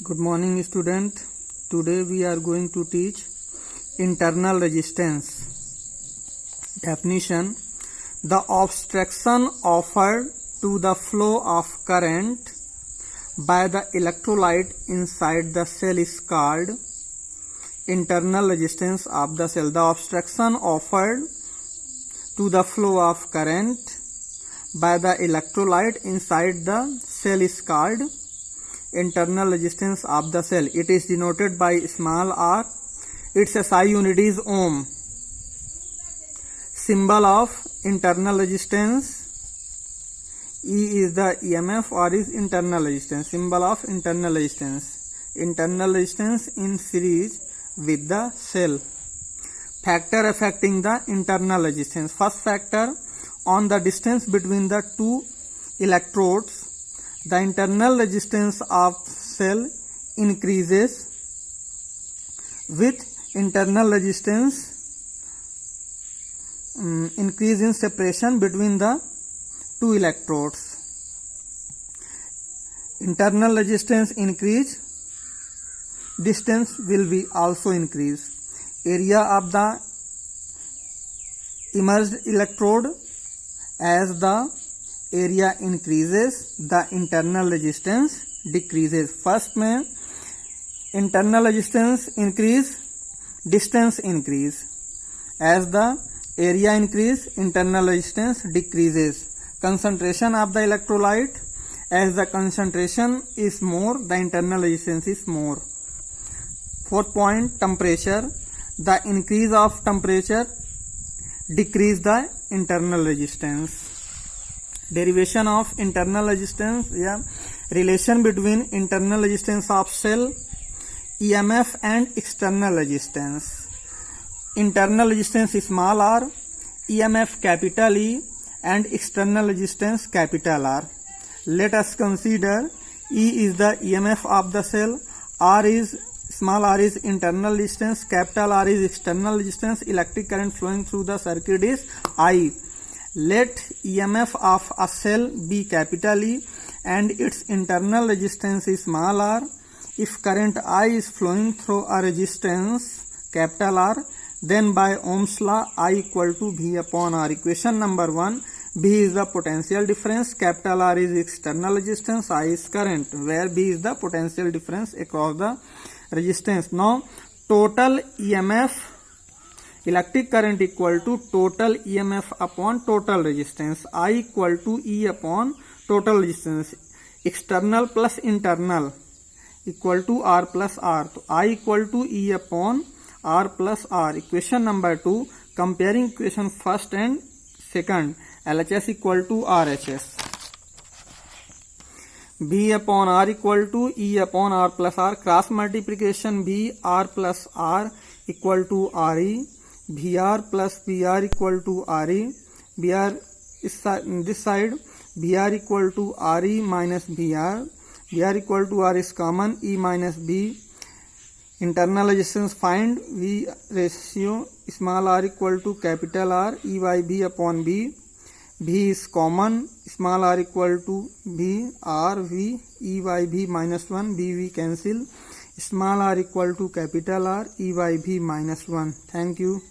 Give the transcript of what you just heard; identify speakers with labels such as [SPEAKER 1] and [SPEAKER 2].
[SPEAKER 1] Good morning, student. Today we are going to teach internal resistance. Definition: the obstruction offered to the flow of current by the electrolyte inside the cell is called internal resistance of the cell. The obstruction offered to the flow of current by the electrolyte inside the cell is called internal resistance of the cell. It is denoted by small r. Its SI unit is ohm. Symbol of internal resistance. E is the EMF, R is internal resistance. Symbol of internal resistance. Internal resistance in series with the cell. Factor affecting the internal resistance. First factor, on the distance between the two electrodes, the internal resistance of cell increases with internal resistance increase in separation between the two electrodes. Internal resistance increase, distance will be also increase. Area of the immersed electrode, as the area increases, the internal resistance decreases. First में internal resistance increase, distance increase. As the area increase, internal resistance decreases. Concentration of the electrolyte, as the concentration is more, the internal resistance is more. Fourth point, temperature. The increase of temperature decrease the internal resistance. Derivation of internal resistance, relation between internal resistance of cell, EMF and external resistance. Internal resistance is small r, EMF capital E and external resistance capital R. Let us consider E is the EMF of the cell, small r is internal resistance, capital R is external resistance. Electric current flowing through the circuit is I. Let EMF of a cell be capital E and its internal resistance is small r. If current I is flowing through a resistance capital R, then by Ohm's law I equal to V upon R. Equation number 1, V is the potential difference, capital R is external resistance, I is current, where V is the potential difference across the resistance. Now total EMF, electric current equal to total EMF upon total resistance. I equal to E upon total resistance. External plus internal equal to R plus R. So I equal to E upon R plus R. Equation number 2, comparing equation first and second. LHS equal to RHS. V upon R equal to E upon R plus R. Cross multiplication V R plus R equal to RE. VR plus VR equal to RE. VR is this side. VR equal to RE minus VR. VR equal to R is common. E minus B. Internal resistance find. V ratio small r equal to capital R. E by B upon B. V is common. Small r equal to V. R V. E by V minus 1. B V cancel. Small r equal to capital R. E by V minus 1. Thank you.